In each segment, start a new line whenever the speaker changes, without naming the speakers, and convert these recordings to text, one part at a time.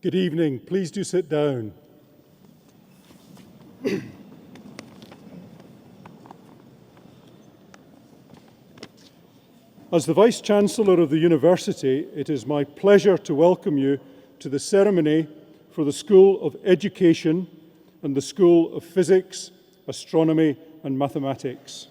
Good evening. Please do sit down. As the Vice-Chancellor of the University, it is my pleasure to welcome you to the ceremony for the School of Education and the School of Physics, Astronomy and Mathematics.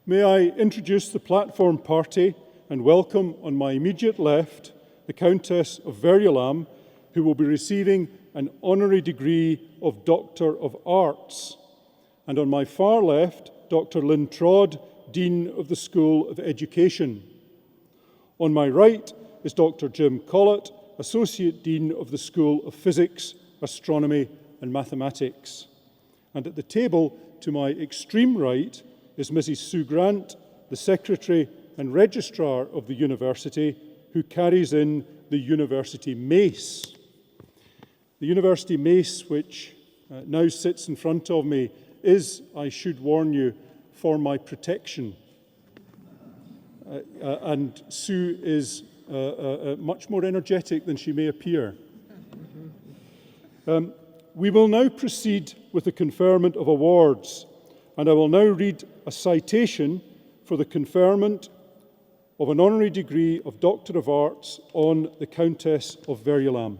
May I introduce the platform party and welcome on my immediate left the Countess of Verulam, who will be receiving an honorary degree of Doctor of Arts. And on my far left, Dr. Lynn Trodd, Dean of the School of Education. On my right is Dr. Jim Collett, Associate Dean of the School of Physics, Astronomy and Mathematics. And at the table to my extreme right is Mrs. Sue Grant, the Secretary and Registrar of the University, who carries in the University Mace. The University Mace, which now sits in front of me, is, I should warn you, for my protection. And Sue is much more energetic than she may appear. We will now proceed with the conferment of awards, and I will now read a citation for the conferment of an honorary degree of Doctor of Arts on the Countess of Verulam.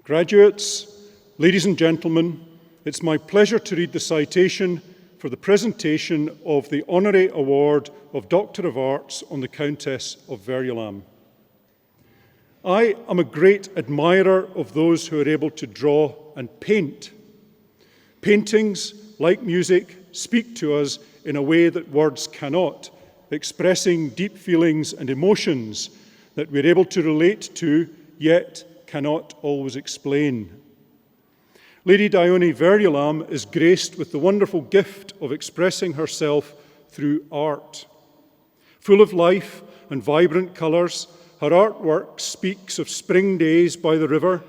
Graduates, ladies and gentlemen, it's my pleasure to read the citation for the presentation of the Honorary Award of Doctor of Arts on the Countess of Verulam. I am a great admirer of those who are able to draw and paint. Paintings, like music, speak to us in a way that words cannot, expressing deep feelings and emotions that we're able to relate to, yet cannot always explain. Lady Dione Verulam is graced with the wonderful gift of expressing herself through art. Full of life and vibrant colours, her artwork speaks of spring days by the river,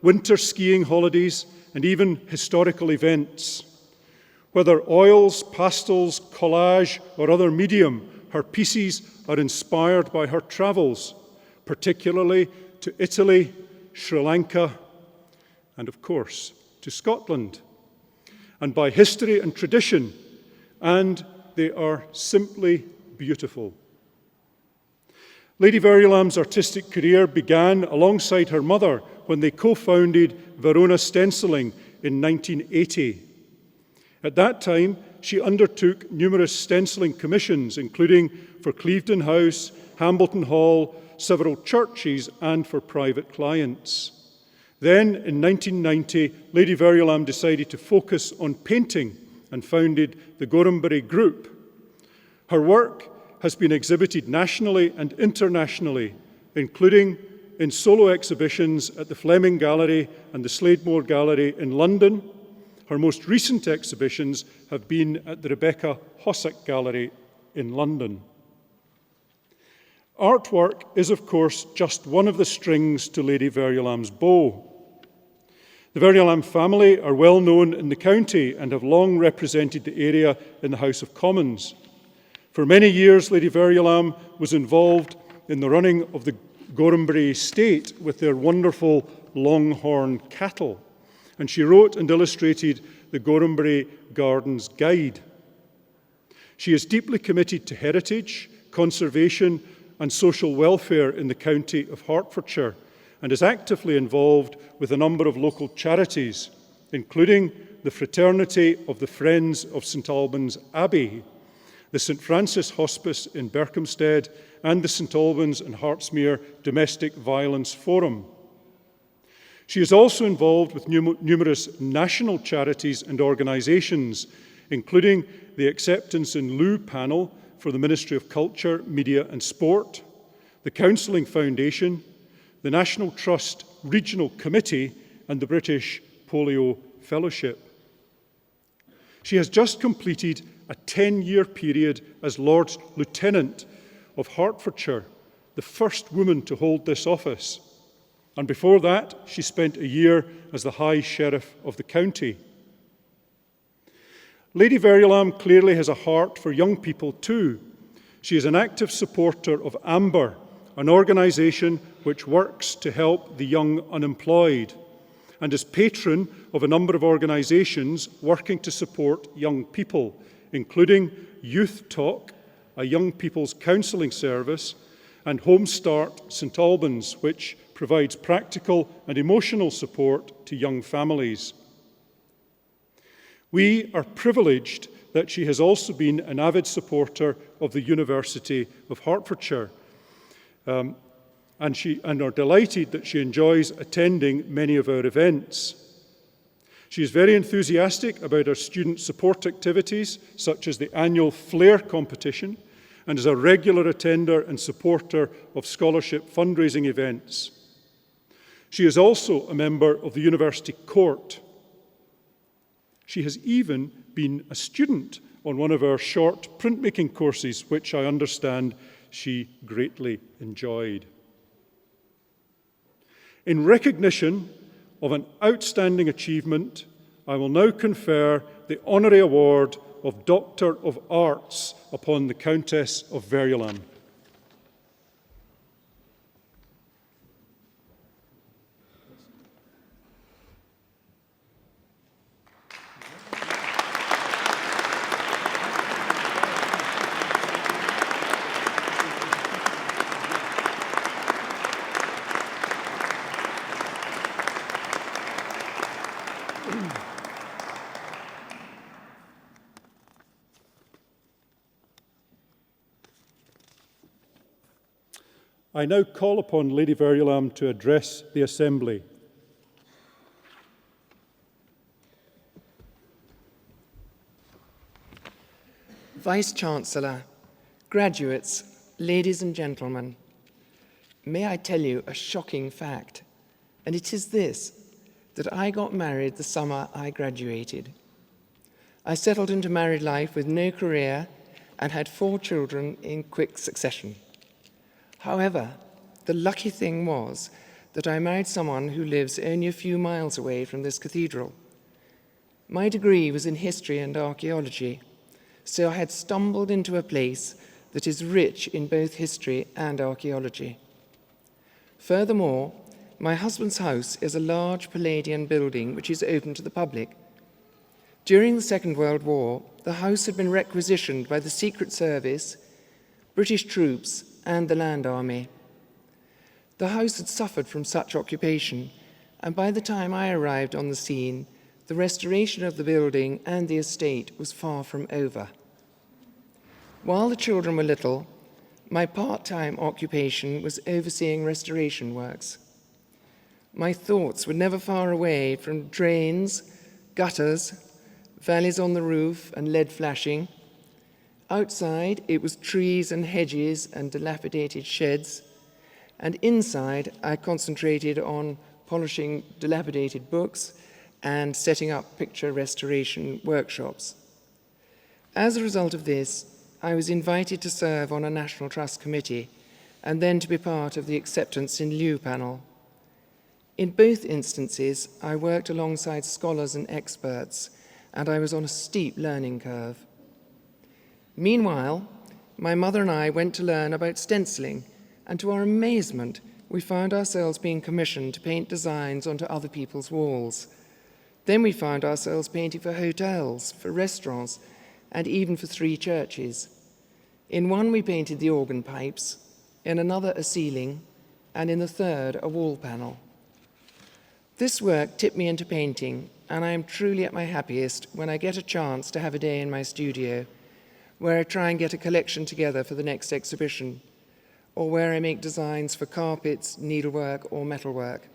winter skiing holidays, and even historical events. Whether oils, pastels, collage, or other medium, her pieces are inspired by her travels, particularly to Italy, Sri Lanka, and of course, to Scotland, and by history and tradition, and they are simply beautiful. Lady Verulam's artistic career began alongside her mother when they co-founded Verona Stenciling in 1980. At that time, she undertook numerous stenciling commissions, including for Clevedon House, Hambleton Hall, several churches, and for private clients. Then, in 1990, Lady Verulam decided to focus on painting and founded the Gorhambury Group. Her work has been exhibited nationally and internationally, including in solo exhibitions at the Fleming Gallery and the Slademore Gallery in London. Her most recent exhibitions have been at the Rebecca Hossack Gallery in London. Artwork is, of course, just one of the strings to Lady Verulam's bow. The Verulam family are well known in the county and have long represented the area in the House of Commons. For many years, Lady Verulam was involved in the running of the Gorhambury estate with their wonderful longhorn cattle, and she wrote and illustrated the Gorhambury Gardens Guide. She is deeply committed to heritage, conservation, and social welfare in the county of Hertfordshire, and is actively involved with a number of local charities, including the Fraternity of the Friends of St Albans Abbey, the St Francis Hospice in Berkhamsted, and the St Albans and Hartsmere Domestic Violence Forum. She is also involved with numerous national charities and organisations, including the Acceptance in Lieu panel for the Ministry of Culture, Media and Sport, the Counselling Foundation, the National Trust Regional Committee, and the British Polio Fellowship. She has just completed a 10-year period as Lord Lieutenant of Hertfordshire, the first woman to hold this office. And before that, she spent a year as the High Sheriff of the county. Lady Verulam clearly has a heart for young people too. She is an active supporter of Amber, an organisation which works to help the young unemployed, and is patron of a number of organisations working to support young people, including Youth Talk, a young people's counselling service, and Home Start St Albans, which provides practical and emotional support to young families. We are privileged that she has also been an avid supporter of the University of Hertfordshire, and are delighted that she enjoys attending many of our events. She is very enthusiastic about our student support activities, such as the annual Flair competition, and is a regular attender and supporter of scholarship fundraising events. She is also a member of the University Court. She has even been a student on one of our short printmaking courses, which I understand she greatly enjoyed. In recognition of an outstanding achievement, I will now confer the honorary award of Doctor of Arts upon the Countess of Verulam. I now call upon Lady Verulam to address the Assembly.
Vice-Chancellor, graduates, ladies and gentlemen, may I tell you a shocking fact, and it is this, that I got married the summer I graduated. I settled into married life with no career and had 4 children in quick succession. However, the lucky thing was that I married someone who lives only a few miles away from this cathedral. My degree was in history and archaeology, so I had stumbled into a place that is rich in both history and archaeology. Furthermore, my husband's house is a large Palladian building which is open to the public. During the Second World War, the house had been requisitioned by the Secret Service, British troops, and the Land Army. The house had suffered from such occupation, and by the time I arrived on the scene, the restoration of the building and the estate was far from over. While the children were little, my part-time occupation was overseeing restoration works. My thoughts were never far away from drains, gutters, valleys on the roof, and lead flashing. Outside, it was trees and hedges and dilapidated sheds, and inside, I concentrated on polishing dilapidated books and setting up picture restoration workshops. As a result of this, I was invited to serve on a National Trust committee and then to be part of the Acceptance in Lieu panel. In both instances, I worked alongside scholars and experts, and I was on a steep learning curve. Meanwhile, my mother and I went to learn about stenciling, and to our amazement, we found ourselves being commissioned to paint designs onto other people's walls. Then we found ourselves painting for hotels, for restaurants, and even for 3 churches. In one, we painted the organ pipes, in another, a ceiling, and in the third, a wall panel. This work tipped me into painting, and I am truly at my happiest when I get a chance to have a day in my studio, where I try and get a collection together for the next exhibition, or where I make designs for carpets, needlework, or metalwork.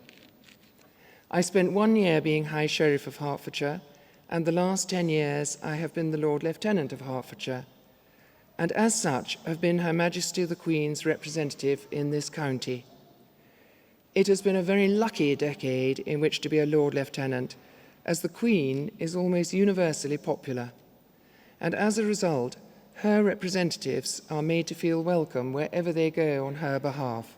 I spent 1 year being High Sheriff of Hertfordshire, and the last 10 years I have been the Lord Lieutenant of Hertfordshire, and as such have been Her Majesty the Queen's representative in this county. It has been a very lucky decade in which to be a Lord Lieutenant, as the Queen is almost universally popular, and as a result, her representatives are made to feel welcome wherever they go on her behalf.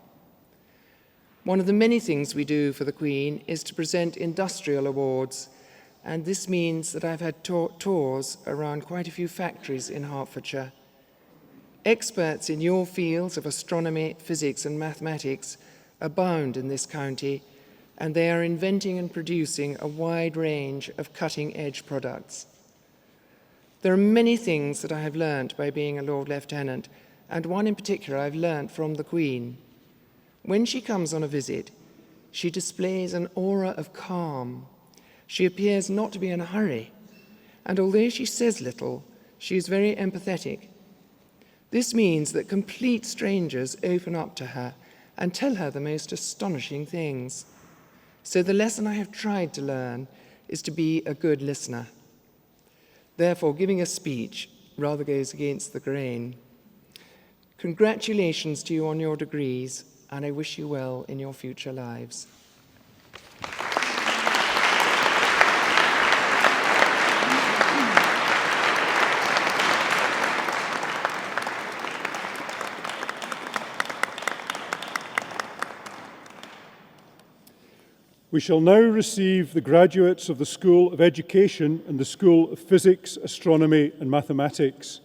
One of the many things we do for the Queen is to present industrial awards, and this means that I've had tours around quite a few factories in Hertfordshire. Experts in your fields of astronomy, physics and mathematics abound in this county, and they are inventing and producing a wide range of cutting-edge products. There are many things that I have learnt by being a Lord Lieutenant, and one in particular I've learnt from the Queen. When she comes on a visit, she displays an aura of calm. She appears not to be in a hurry, and although she says little, she is very empathetic. This means that complete strangers open up to her and tell her the most astonishing things. So the lesson I have tried to learn is to be a good listener. Therefore, giving a speech rather goes against the grain. Congratulations to you on your degrees, and I wish you well in your future lives.
We shall now receive the graduates of the School of Education and the School of Physics, Astronomy and Mathematics.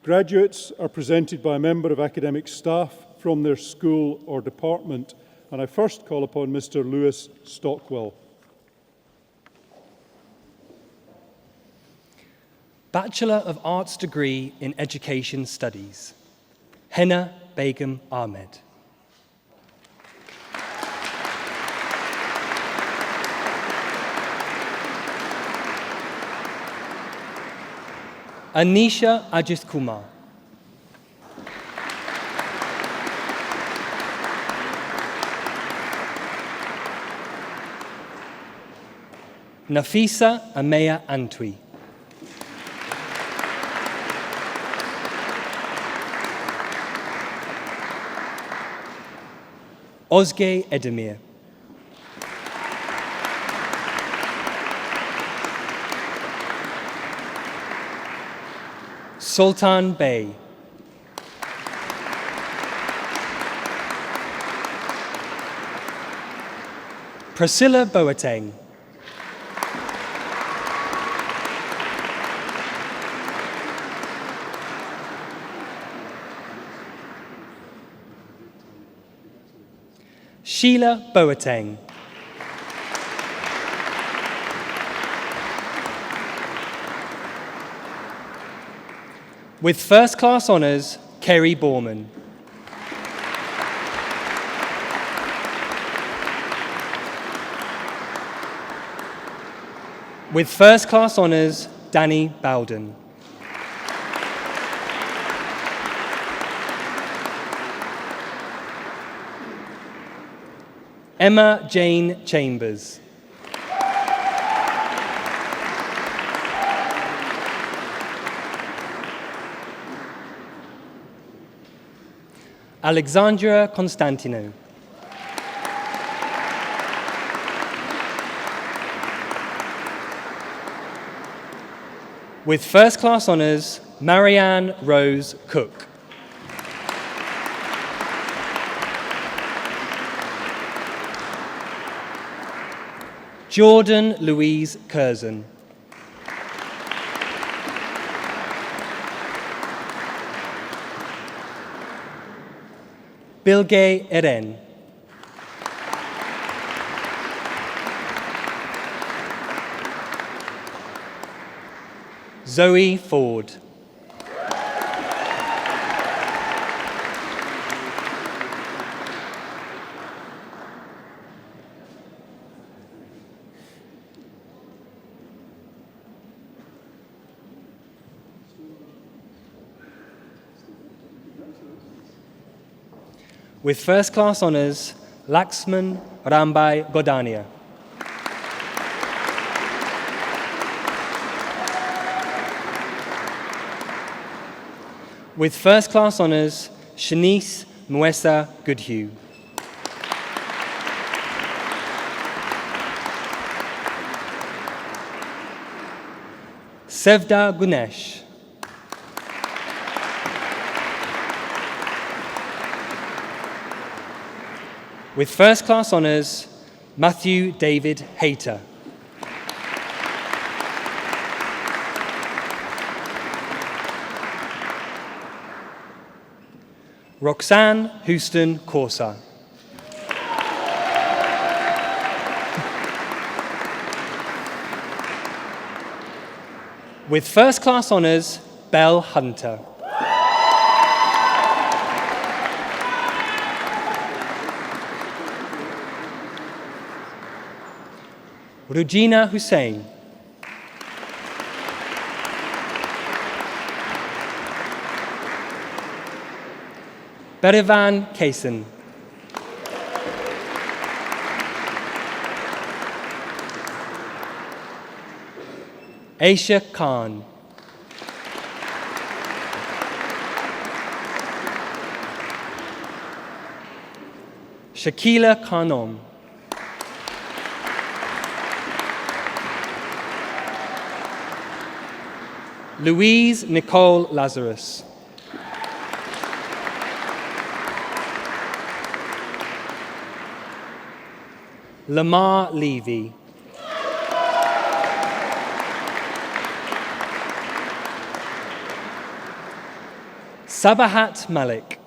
Graduates are presented by a member of academic staff from their school or department, and I first call upon Mr. Lewis Stockwell.
Bachelor of Arts degree in Education Studies, Henna Begum Ahmed. Anisha Ajit Kumar. Nafisa Ameya Antwi. Ozge Edemir. Sultan Bey. Priscilla Boateng. Sheila Boateng. With first class honours, Kerry Borman. With first class honours, Danny Bowden. Emma Jane Chambers. Alexandra Constantino. With first class honours, Marianne Rose Cook. Jordan Louise Curzon. Bilge Eren. Zoe Ford. With first class honours, Laxman Rambai Godania. With first class honours, Shanice Mwesa Goodhue. Sevda Gunesh. With first class honours, Matthew David Hayter. Roxanne Houston Corsa. With first class honours, Belle Hunter. Rujina Hussain. Berivan Kaysen. Aisha Khan. Shakila Khanom. Louise Nicole Lazarus. Lamar Levy. Sabahat Malik.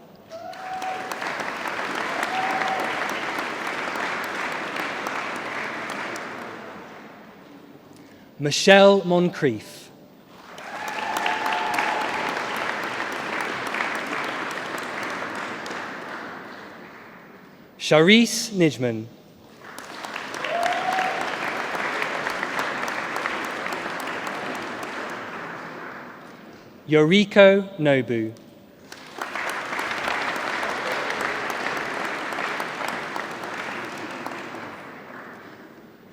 Michelle Moncrief. Sharice Nijman. Yoriko Nobu.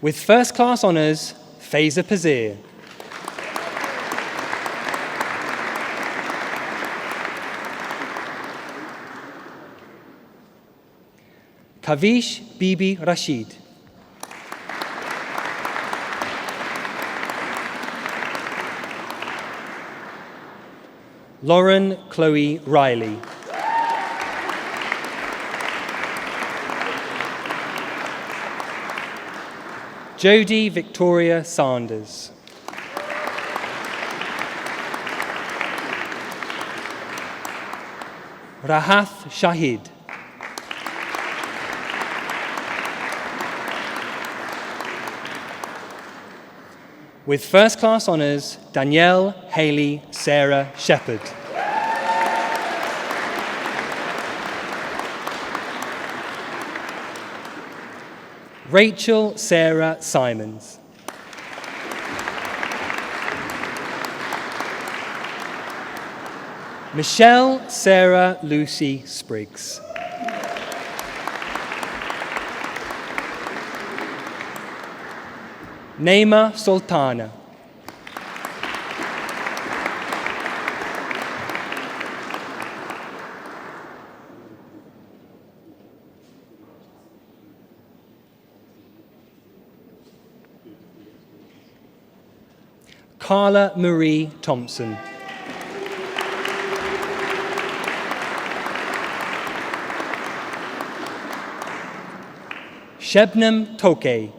With first class honours, Faiza Pazir. Kavish Bibi Rashid. Lauren Chloe Riley. Jodie Victoria Sanders. Rahath Shahid. With first class honours, Danielle Haley Sarah Shepherd. Rachel Sarah Simons. Michelle Sarah Lucy Spriggs. Naima Sultana. Carla Marie Thompson. Shebnam Toke.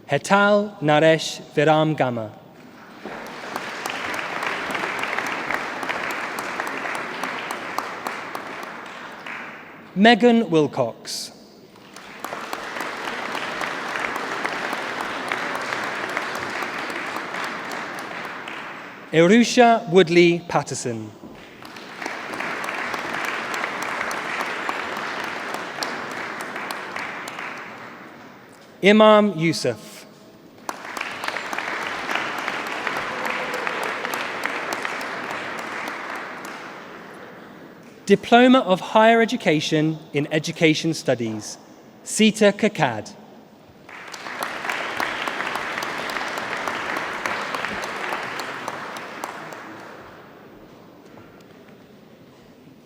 Hetal Naresh Viram Gama. Megan Wilcox. Erusha Woodley Patterson. Imam Yusuf. Diploma of Higher Education in Education Studies, Sita Kakad.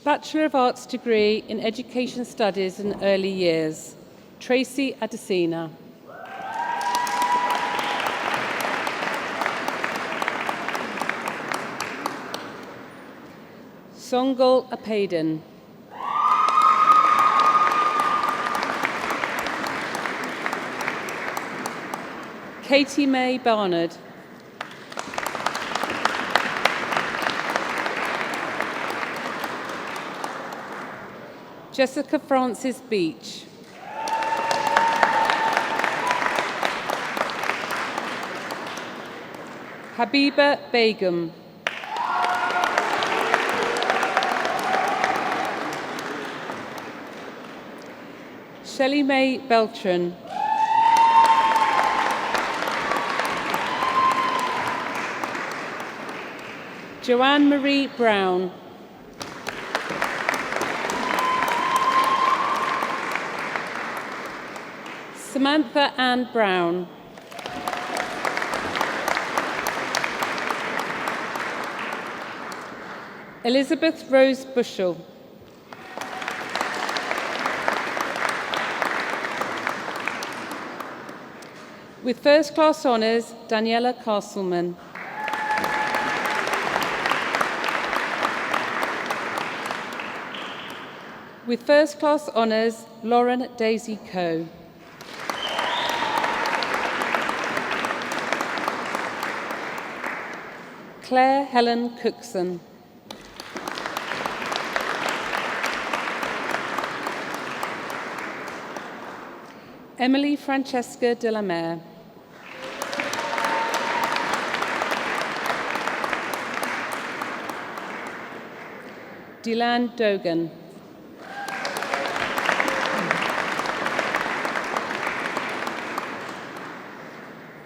Bachelor of Arts degree in Education Studies in Early Years, Tracy Adesina. Songal Apaden. Katie May Barnard. Jessica Francis Beach. Habiba Begum. Shelley May Beltran. Joanne Marie Brown. Samantha Ann Brown. Elizabeth Rose Bushell. With first class honours, Daniela Castleman. With first class honours, Lauren Daisy Coe. Claire Helen Cookson. Emily Francesca de la Mare. Dylan Dogan.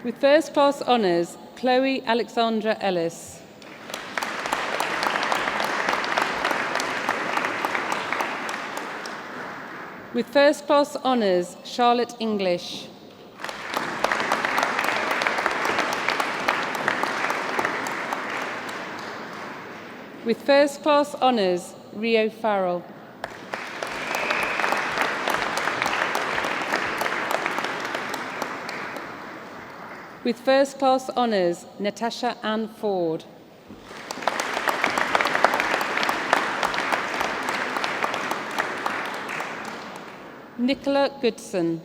With first class honours, Chloe Alexandra Ellis. With first class honours, Charlotte English. With first class honours, Rio Farrell. With first class honours, Natasha Ann Ford. Nicola Goodson.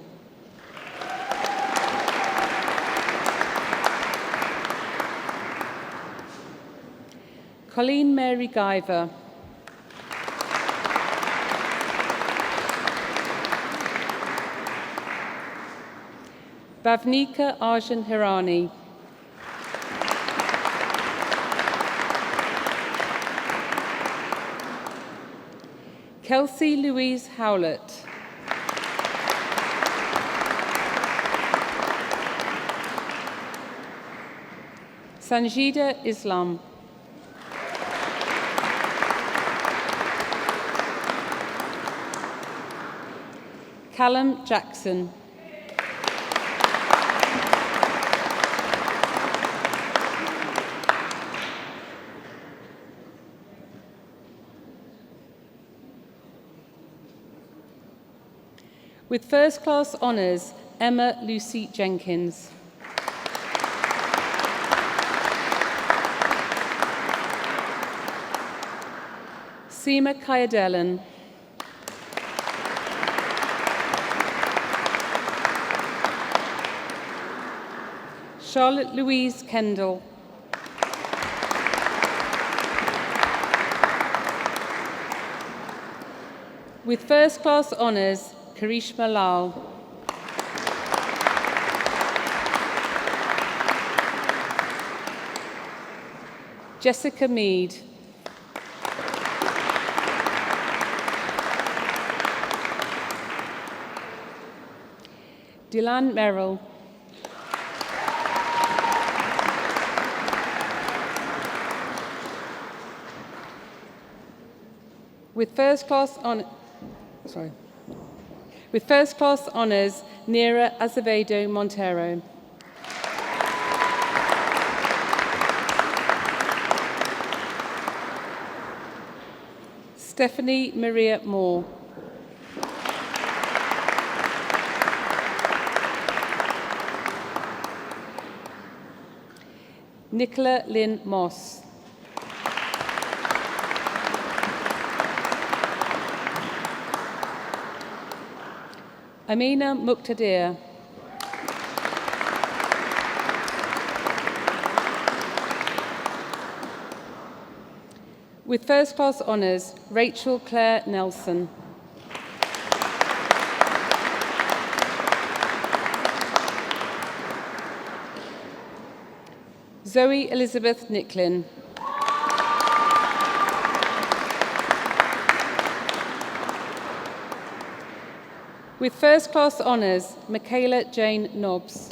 Colleen Mary Guyver. Bhavnika Arjun Hirani. Kelsey Louise Howlett. Sanjida Islam. Callum Jackson. With first class honours, Emma Lucy Jenkins. Seema Kayadelan. Charlotte Louise Kendall. With first class honours, Karishma Lal. Jessica Mead. Dylan Merrill. With first class honours, Nira Azevedo Montero. Stephanie Maria Moore. Nicola Lynn Moss. Amina Muqtadir. With first class honours, Rachel Claire Nelson. Zoe Elizabeth Nicklin. With first class honours, Michaela Jane Nobbs.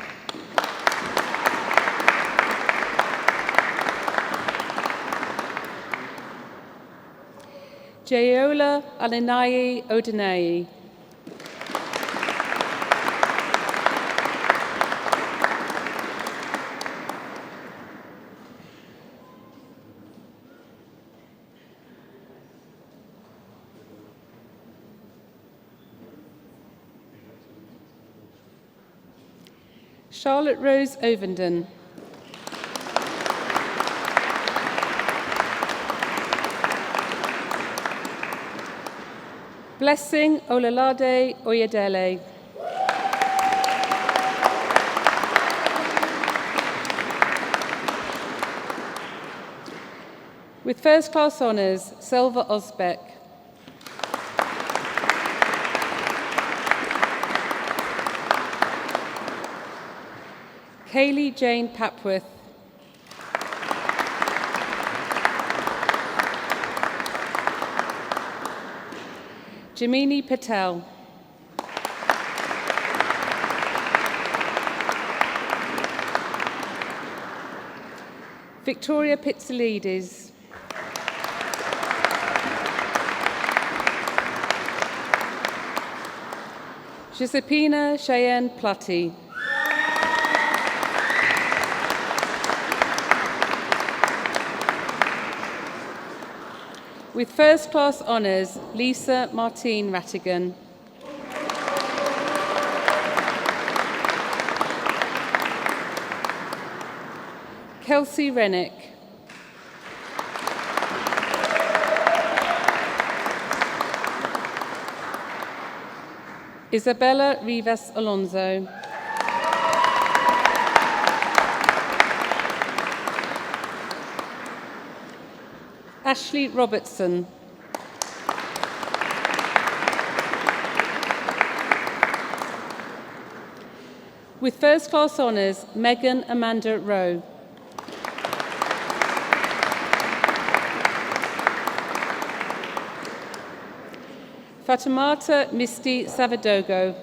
Jayola Alinayi Odenayi. Charlotte Rose Ovenden. Blessing Olalade Oyedele. With first class honours, Selva Osbeck. Kaylee Jane Papworth. Jamini Patel. Victoria Pizzolides. Giuseppina Cheyenne Plutty. With first class honours, Lisa Martine Rattigan. Kelsey Rennick. Isabella Rivas Alonso. Ashley Robertson. With first class honours, Megan Amanda Rowe. Fatimata Misty Savadogo.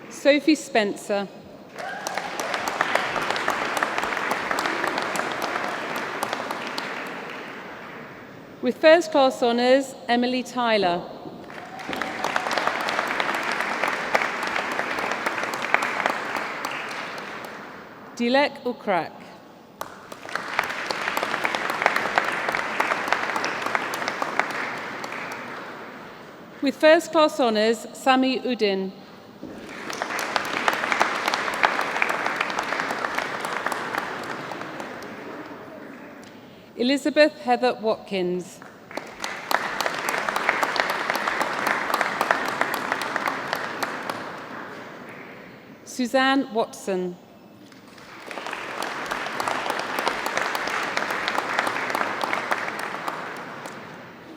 Sophie Spencer. With first class honours, Emily Tyler. Dilek Ukrak. With first class honours, Sami Udin. Elizabeth Heather Watkins. Suzanne Watson.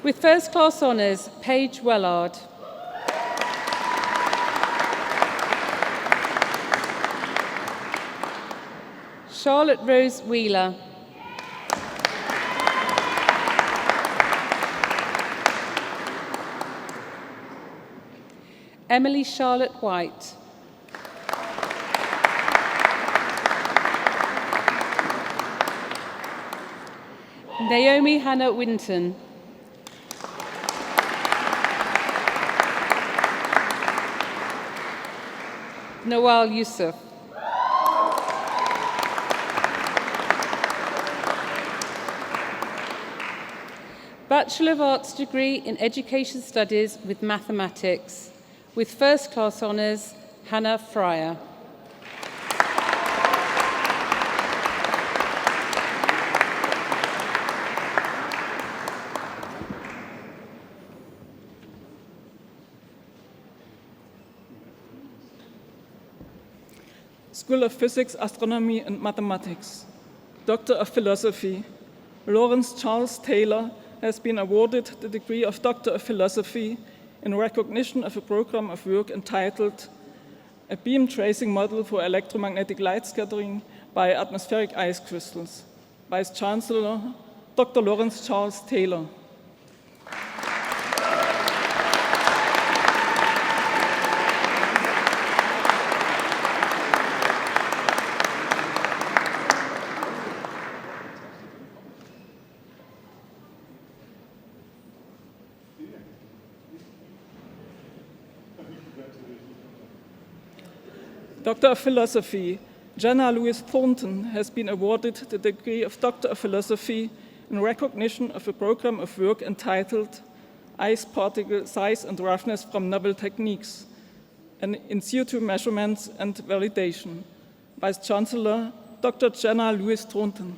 With first class honours, Paige Wellard. Charlotte Rose Wheeler. Emily Charlotte White. Naomi Hannah Winton. Nawal Yusuf. Bachelor of Arts degree in Education Studies with Mathematics. With first class honours, Hannah Fryer.
School of Physics, Astronomy and Mathematics. Doctor of Philosophy. Lawrence Charles Taylor has been awarded the degree of Doctor of Philosophy in recognition of a program of work entitled A Beam Tracing Model for Electromagnetic Light Scattering by Atmospheric Ice Crystals. Vice Chancellor, Dr. Lawrence Charles Taylor. Doctor of Philosophy, Jenna Louise Thornton has been awarded the degree of Doctor of Philosophy in recognition of a program of work entitled Ice Particle Size and Roughness from Novel Techniques, and in situ measurements and validation. Vice Chancellor, Dr. Jenna Louise Thornton.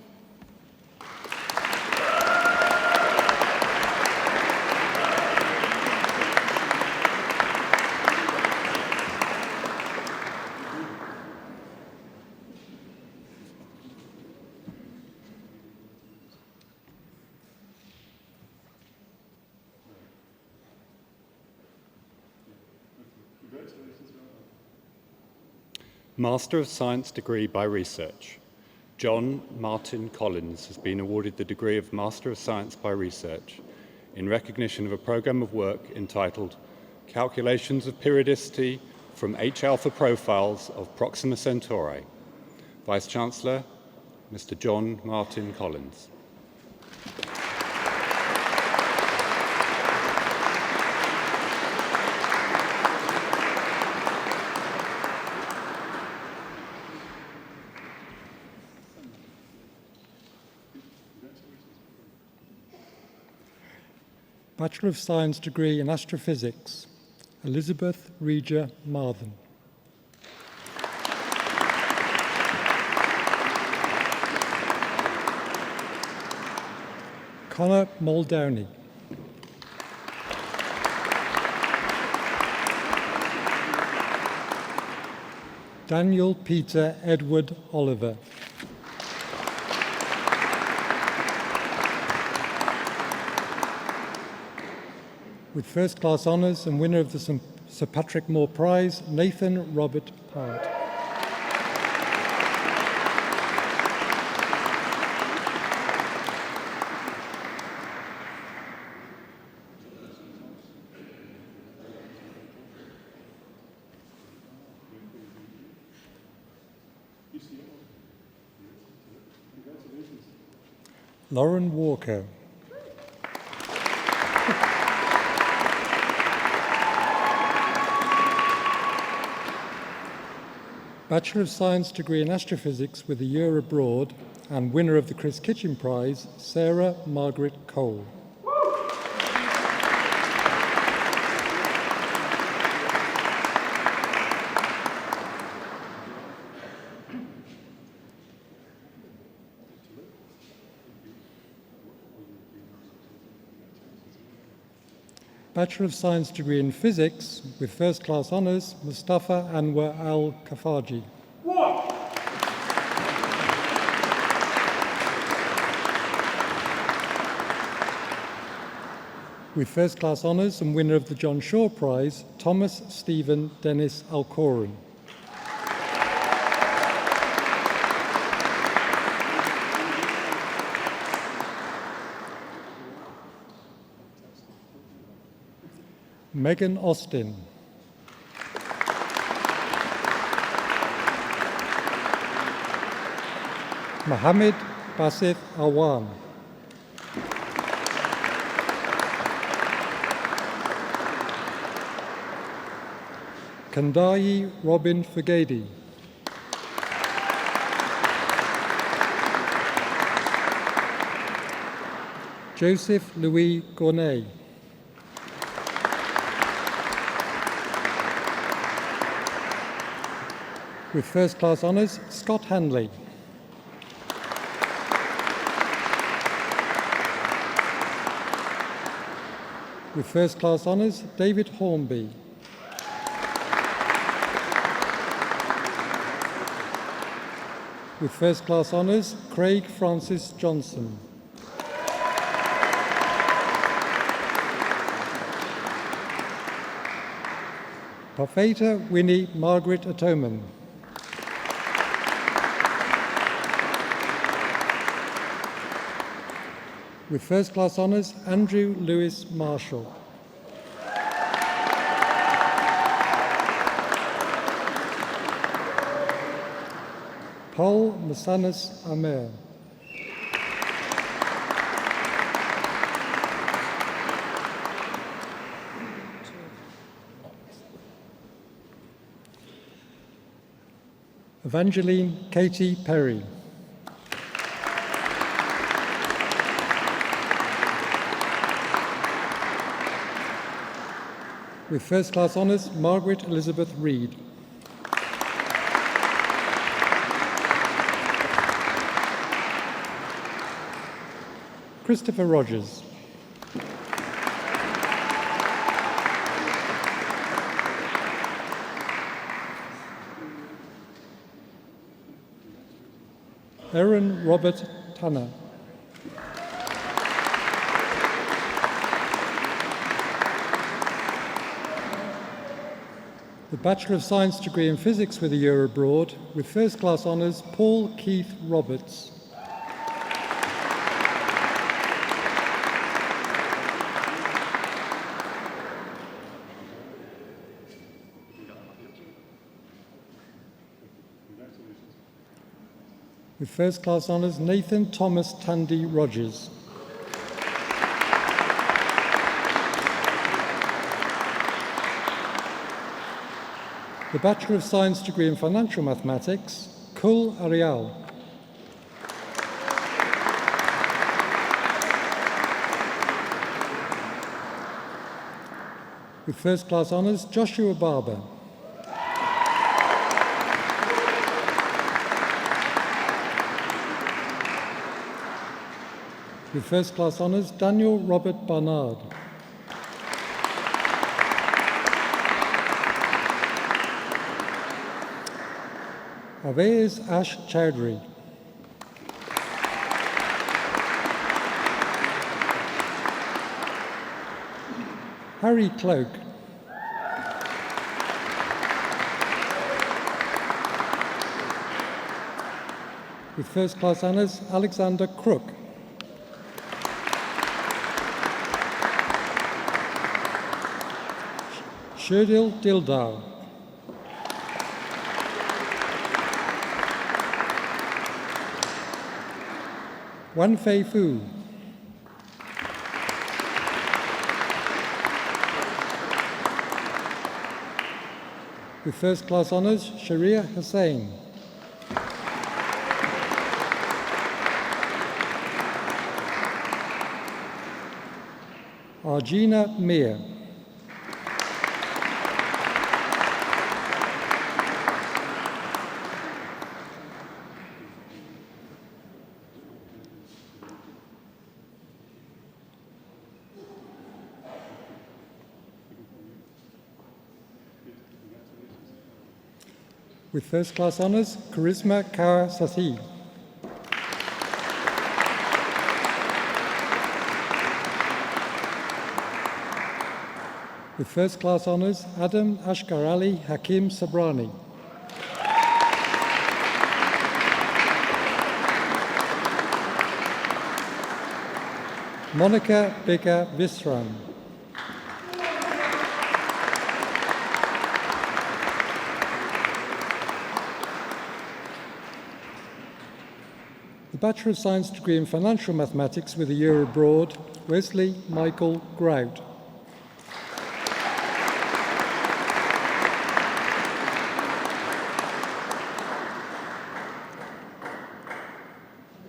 Master of Science degree by research. John Martin Collins has been awarded the degree of Master of Science by Research in recognition of a program of work entitled Calculations of Periodicity from H-alpha Profiles of Proxima Centauri. Vice Chancellor, Mr. John Martin Collins.
Bachelor of Science degree in Astrophysics, Elizabeth Regia Marthen. Connor Muldowney. Daniel Peter Edward Oliver. With first class honours and winner of the Sir Patrick Moore Prize, Nathan Robert Part. Lauren Walker. Bachelor of Science degree in Astrophysics with a year abroad and winner of the Chris Kitchen Prize, Sarah Margaret Cole. Bachelor of Science degree in Physics with first class honours, Mustafa Anwar Al-Kafaji. With first class honours and winner of the John Shaw Prize, Thomas Stephen Dennis Alcoran. Megan Austin. Mohammed Basif Awan. Kandayi Robin Fagedi. Joseph Louis Gournay. With first class honours, Scott Hanley. With first class honours, David Hornby. With first class honours, Craig Francis Johnson. Parfaita Winnie Margaret Atoman. With first class honours, Andrew Lewis Marshall. Paul Masanas Amer. Evangeline Katie Perry. With first class honours, Margaret Elizabeth Reed. Christopher Rogers. Aaron Robert Tanner. The Bachelor of Science degree in Physics with a year abroad, with first class honours, Paul Keith Roberts. With first class honours, Nathan Thomas Tandy Rogers. The Bachelor of Science degree in Financial Mathematics, Kul Arial. With first class honours, Joshua Barber. With first class honours, Daniel Robert Barnard. Avez Ash Chowdhury. Harry Cloak. With first class honours, Alexander Crook. Sherdil Dildar. Wan Fei Fu. With first class honours, Sharia Hussain. Arjina Mir. With first class honours, Charisma Kaur Sasi. With first class honours, Adam Ashkar Ali Hakim Sabrani. Monica Bika Visram. The Bachelor of Science degree in Financial Mathematics with a year abroad, Wesley Michael Grout.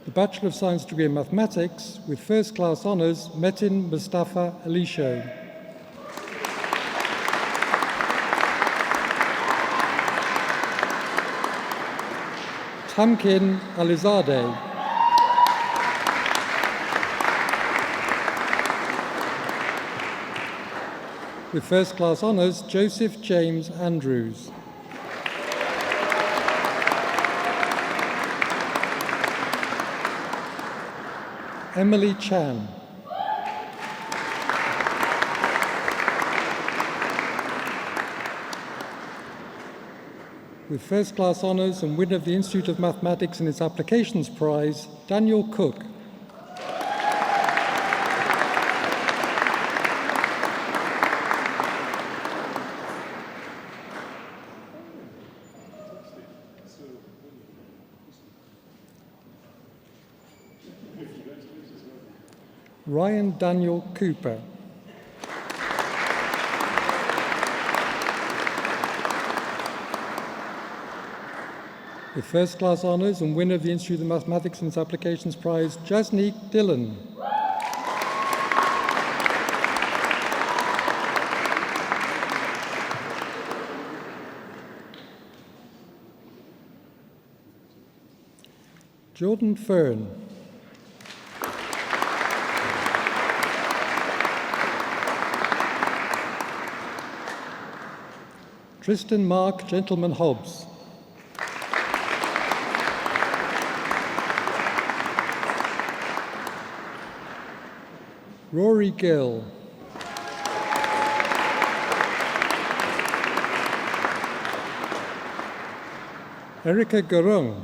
The Bachelor of Science degree in Mathematics with first class honours, Metin Mustafa Elisho. Tamkin Alizadeh. With first class honours, Joseph James Andrews. Emily Chan. With first class honours and winner of the Institute of Mathematics and its Applications Prize, Daniel Cook. Ryan Daniel Cooper. With first class honours and winner of the Institute of Mathematics and its Applications Prize, Jasneek Dillon. Jordan Fern. Tristan Mark Gentleman Hobbs. Rory Gill. Erica Gurung.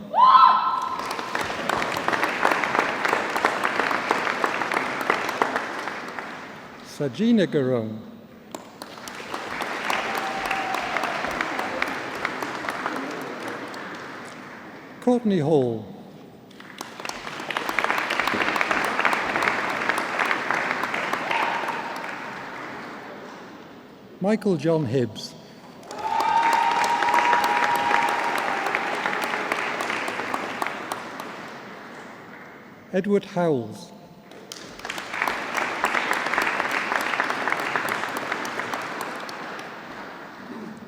Sajina Gurung. Courtney Hall. Michael John Hibbs. Edward Howells.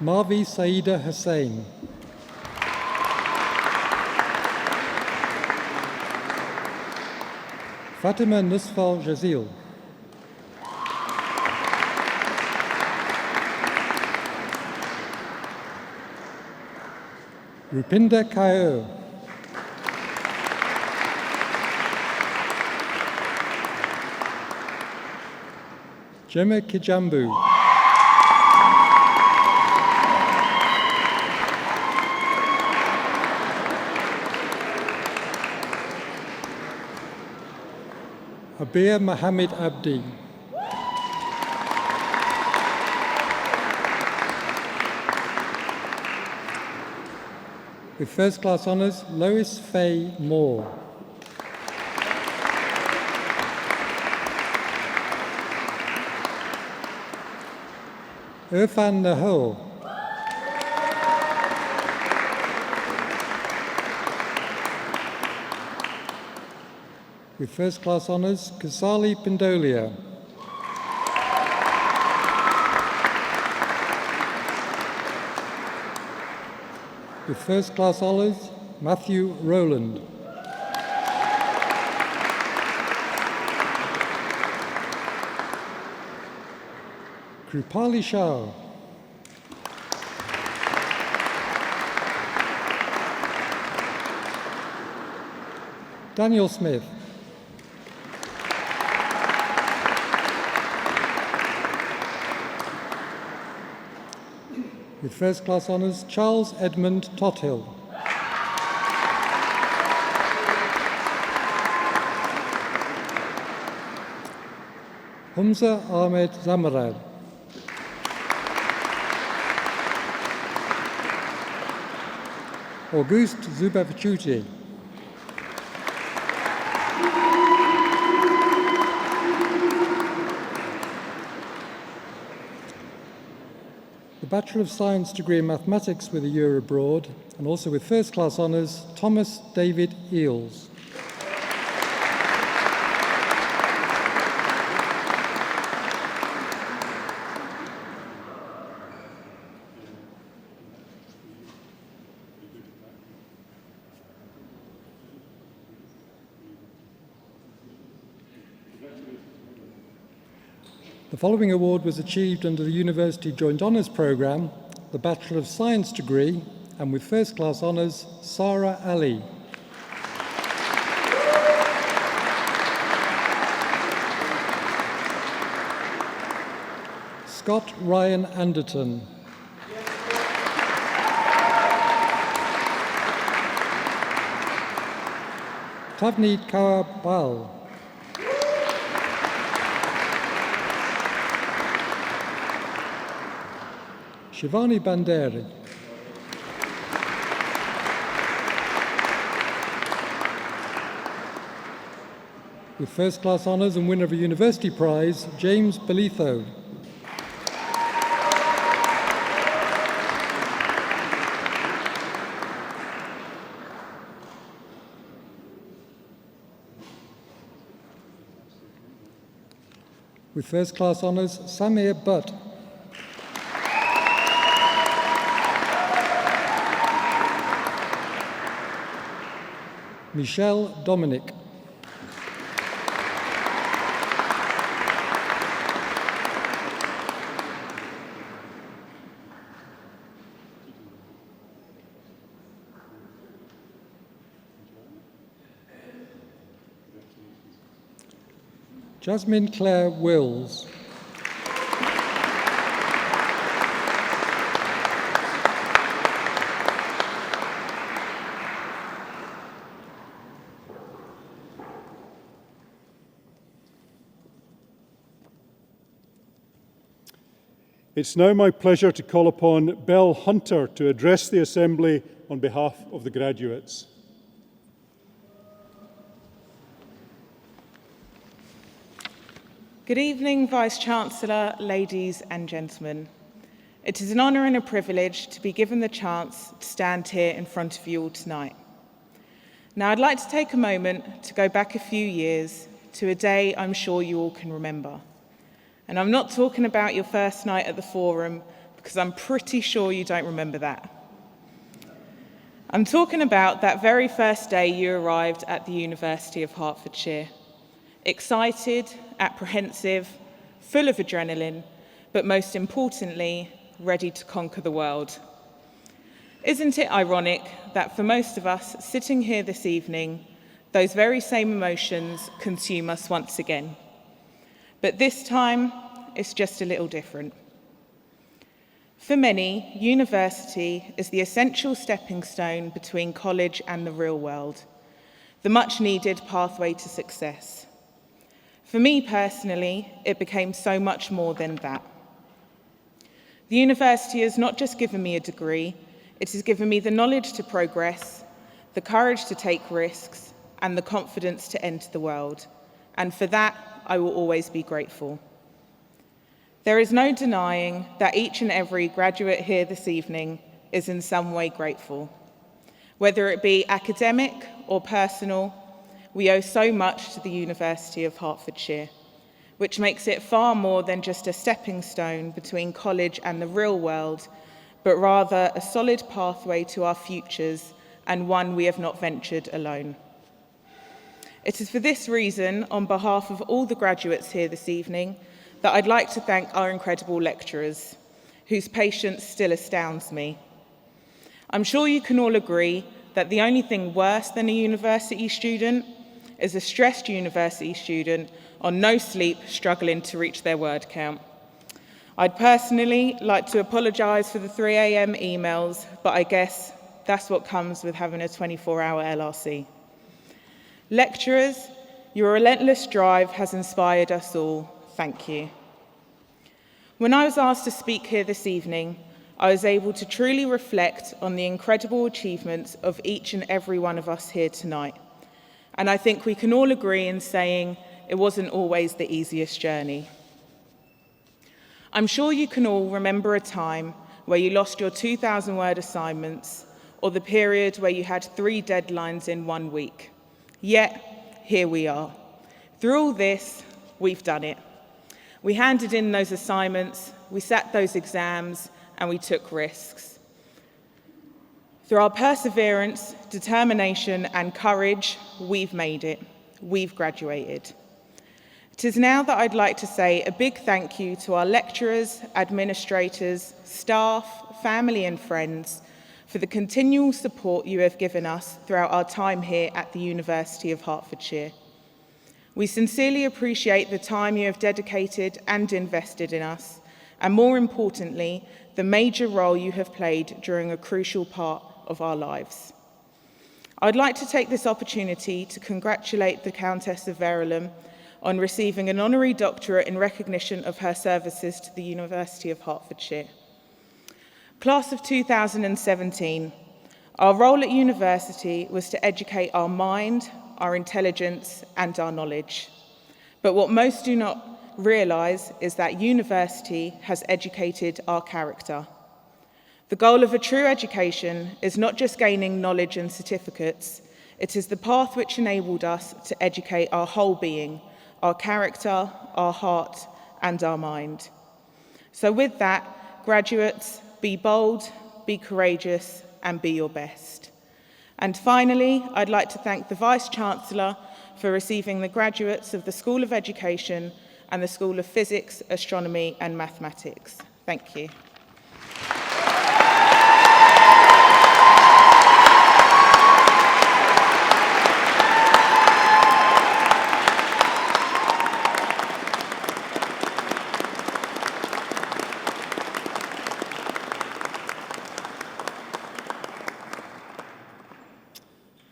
Marvi Saida Hussain. Fatima Nusfal Jazil. Rupinder Kaur. Gemma Kijambu. Abir Mohammed Abdi. With first class honours, Lois Faye Moore. Irfan Nahor. With first class honours, Kasali Pindolia. With first class honours, Matthew Rowland. Kripali Shah. Daniel Smith. With first class honours, Charles Edmund Tothill. Humza Ahmed Zamarad. Auguste Zubavichuti. The Bachelor of Science degree in Mathematics with a year abroad, and also with first class honours, Thomas David Eales. The following award was achieved under the University Joint Honours Programme, the Bachelor of Science degree, and with first class honours, Sarah Ali. Scott Ryan Anderton. Tavneed Kaur Bal. Shivani Banderi. With first class honours and winner of a university prize, James Belitho. With first class honours, Samir Butt. Michelle Dominic. Jasmine Claire Wills.
It's now my pleasure to call upon Belle Hunter to address the Assembly on behalf of the graduates.
Good evening, Vice-Chancellor, ladies and gentlemen. It is an honour and a privilege to be given the chance to stand here in front of you all tonight. Now, I'd like to take a moment to go back a few years to a day I'm sure you all can remember. And I'm not talking about your first night at the Forum, because I'm pretty sure you don't remember that. I'm talking about that very first day you arrived at the University of Hertfordshire. Excited, apprehensive, full of adrenaline, but most importantly, ready to conquer the world. Isn't it ironic that for most of us sitting here this evening, those very same emotions consume us once again? But this time, it's just a little different. For many, university is the essential stepping stone between college and the real world, the much-needed pathway to success. For me personally, it became so much more than that. The university has not just given me a degree, it has given me the knowledge to progress, the courage to take risks, and the confidence to enter the world. And for that, I will always be grateful. There is no denying that each and every graduate here this evening is in some way grateful. Whether it be academic or personal, we owe so much to the University of Hertfordshire, which makes it far more than just a stepping stone between college and the real world, but rather a solid pathway to our futures and one we have not ventured alone. It is for this reason, on behalf of all the graduates here this evening, that I'd like to thank our incredible lecturers, whose patience still astounds me. I'm sure you can all agree that the only thing worse than a university student is a stressed university student on no sleep, struggling to reach their word count. I'd personally like to apologise for the 3 a.m. emails, but I guess that's what comes with having a 24-hour LRC. Lecturers, your relentless drive has inspired us all. Thank you. When I was asked to speak here this evening, I was able to truly reflect on the incredible achievements of each and every one of us here tonight. And I think we can all agree in saying it wasn't always the easiest journey. I'm sure you can all remember a time where you lost your 2,000-word assignments, or the period where you had 3 deadlines in 1 week. Yet, here we are. Through all this, we've done it. We handed in those assignments, we sat those exams, and we took risks. Through our perseverance, determination, and courage, we've made it. We've graduated. It is now that I'd like to say a big thank you to our lecturers, administrators, staff, family, and friends for the continual support you have given us throughout our time here at the University of Hertfordshire. We sincerely appreciate the time you have dedicated and invested in us, and more importantly, the major role you have played during a crucial part of our lives. I'd like to take this opportunity to congratulate the Countess of Verulam on receiving an honorary doctorate in recognition of her services to the University of Hertfordshire. Class of 2017, our role at university was to educate our mind, our intelligence, and our knowledge. But what most do not realise is that university has educated our character. The goal of a true education is not just gaining knowledge and certificates, it is the path which enabled us to educate our whole being, our character, our heart, and our mind. So with that, graduates, be bold, be courageous, and be your best. And finally, I'd like to thank the Vice-Chancellor for receiving the graduates of the School of Education and the School of Physics, Astronomy, and Mathematics. Thank you.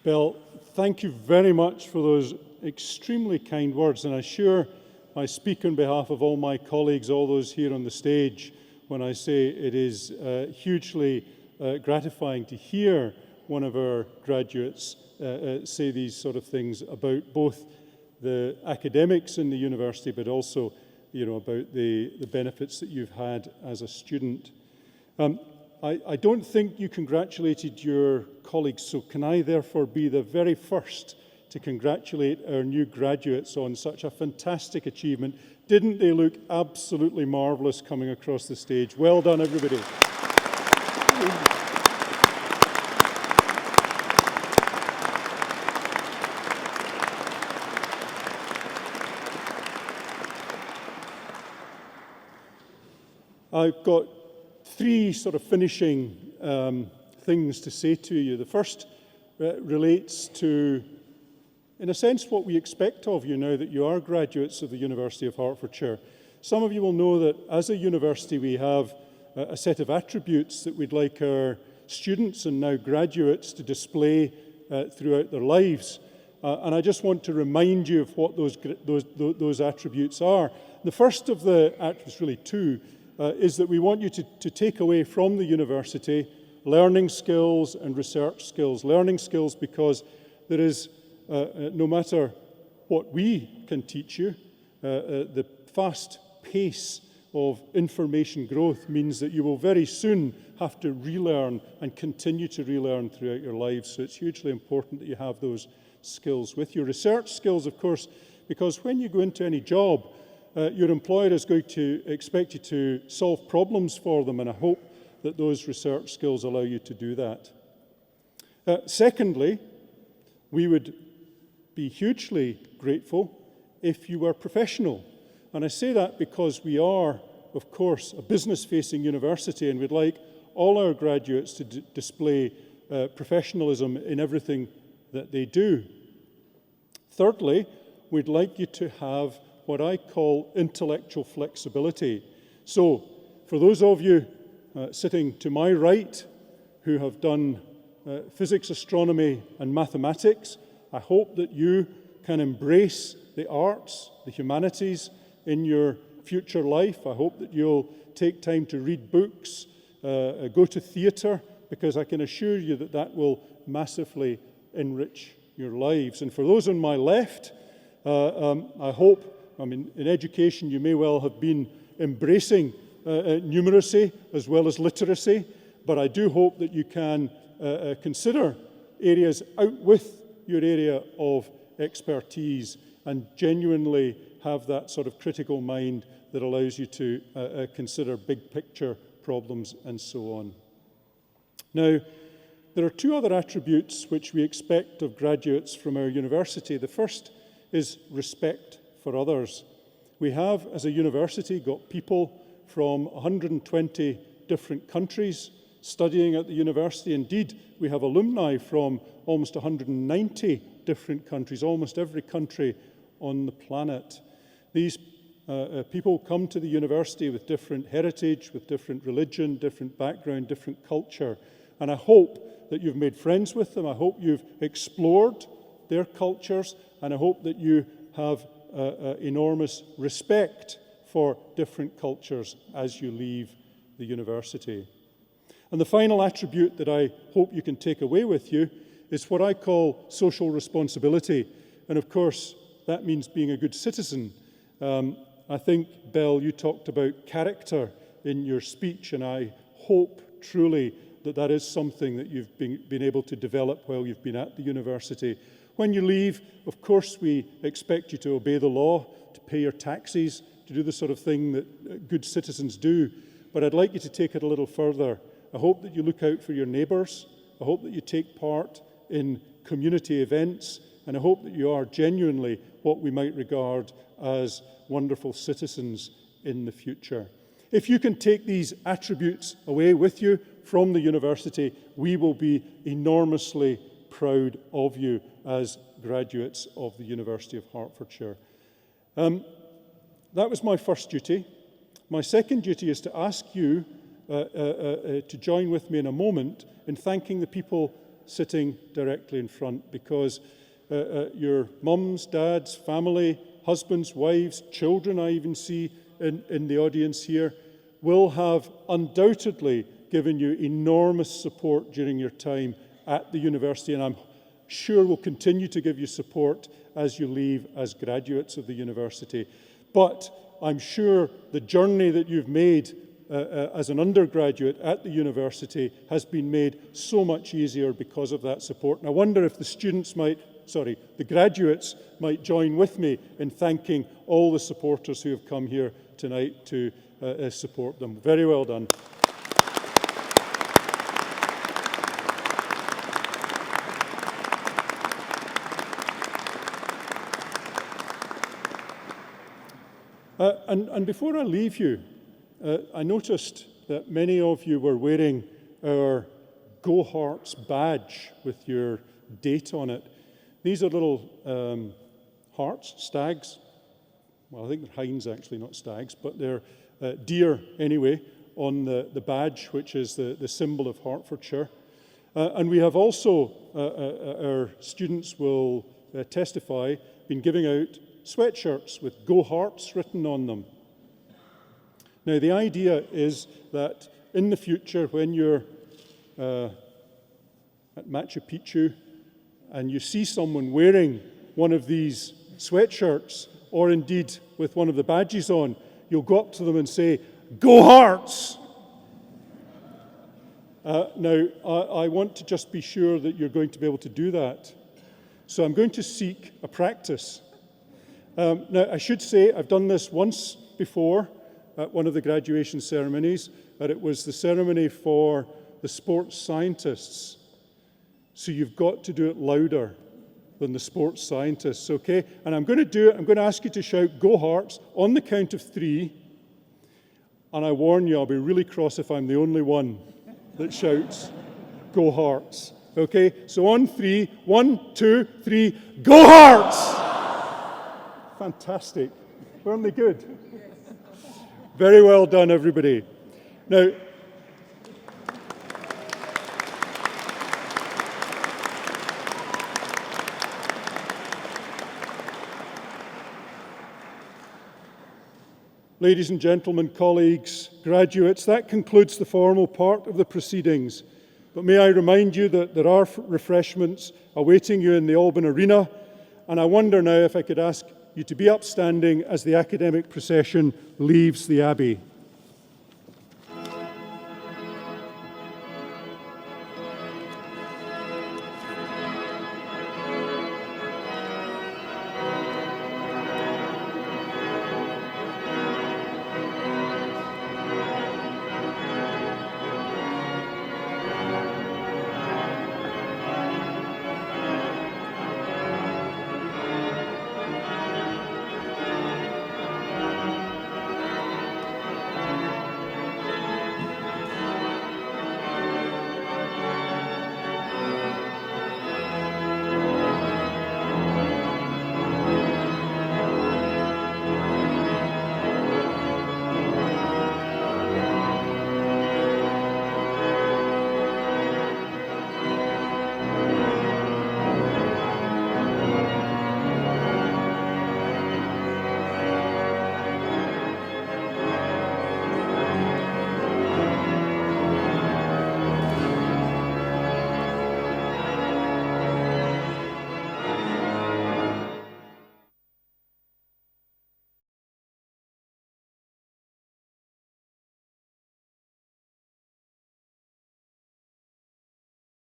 Bill, thank you very much for those extremely kind words, and I'm sure I speak on behalf of all my colleagues, all those here on the stage, when I say it is hugely gratifying to hear one of our graduates say these sort of things about both the academics in the university, but also, about the benefits that you've had as a student. I don't think you congratulated your colleagues, so can I therefore be the very first to congratulate our new graduates on such a fantastic achievement? Didn't they look absolutely marvellous coming across the stage? Well done, everybody. I've got three sort of finishing things to say to you. The first relates to, in a sense, what we expect of you now that you are graduates of the University of Hertfordshire. Some of you will know that as a university we have a set of attributes that we'd like our students and now graduates to display throughout their lives. And I just want to remind you of what those attributes are. The first of the attributes, really two, is that we want you to take away from the university learning skills and research skills. Learning skills because there is, no matter what we can teach you, the fast pace of information growth means that you will very soon have to relearn and continue to relearn throughout your lives. So it's hugely important that you have those skills with you. Research skills, of course, because when you go into any job, your employer is going to expect you to solve problems for them, and I hope that those research skills allow you to do that. Secondly, we would be hugely grateful if you were professional. And I say that because we are, of course, a business-facing university, and we'd like all our graduates to display professionalism in everything that they do. Thirdly, we'd like you to have what I call intellectual flexibility. So, for those of you sitting to my right who have done physics, astronomy, and mathematics, I hope that you can embrace the arts, the humanities in your future life. I hope that you'll take time to read books, go to theatre, because I can assure you that that will massively enrich your lives. And for those on my left, I hope, in education you may well have been embracing numeracy as well as literacy, but I do hope that you can consider areas out with your area of expertise and genuinely have that sort of critical mind that allows you to consider big picture problems and so on. Now, there are two other attributes which we expect of graduates from our university. The first is respect for others. We have, as a university, got people from 120 different countries studying at the university. Indeed, we have alumni from almost 190 different countries, almost every country on the planet. These people come to the university with different heritage, with different religion, different background, different culture. And I hope that you've made friends with them. I hope you've explored their cultures. And I hope that you have enormous respect for different cultures as you leave the university. And the final attribute that I hope you can take away with you is what I call social responsibility. And of course, that means being a good citizen. I think, Belle, you talked about character in your speech, and I hope truly that that is something that you've been able to develop while you've been at the university. When you leave, of course, we expect you to obey the law, to pay your taxes, to do the sort of thing that good citizens do. But I'd like you to take it a little further. I hope that you look out for your neighbours. I hope that you take part in community events. And I hope that you are genuinely what we might regard as wonderful citizens in the future. If you can take these attributes away with you from the university, we will be enormously proud of you as graduates of the University of Hertfordshire. That was my first duty. My second duty is to ask you to join with me in a moment in thanking the people sitting directly in front, because your mums, dads, family, husbands, wives, children I even see in the audience here, will have undoubtedly given you enormous support during your time at the university, and I'm sure will continue to give you support as you leave as graduates of the university. But I'm sure the journey that you've made as an undergraduate at the university has been made so much easier because of that support. And I wonder if the graduates might join with me in thanking all the supporters who have come here tonight to support them. Very well done. And before I leave you, I noticed that many of you were wearing our Go Herts badge with your date on it. These are little hearts, stags. Well, I think they're hinds actually, not stags, but they're deer anyway on the badge, which is the symbol of Hertfordshire. And we have also, our students will testify, been giving out sweatshirts with Go Herts written on them. Now, the idea is that in the future, when you're at Machu Picchu and you see someone wearing one of these sweatshirts, or indeed with one of the badges on, you'll go up to them and say, "Go Herts!" Now, I want to just be sure that you're going to be able to do that. So I'm going to seek a practice. Now, I should say I've done this once before at one of the graduation ceremonies, and it was the ceremony for the sports scientists. So you've got to do it louder than the sports scientists, okay? And I'm going to do it. I'm going to ask you to shout "Go Herts" on the count of 3. And I warn you, I'll be really cross if I'm the only one that shouts "Go Herts." Okay? So on 3, 1, 2, 3, "Go Herts!" Fantastic. Weren't they good? Very well done, everybody. Now, ladies and gentlemen, colleagues, graduates, that concludes the formal part of the proceedings. But may I remind you that there are refreshments awaiting you in the Alban Arena, and I wonder now if I could ask you to be upstanding as the academic procession leaves the Abbey.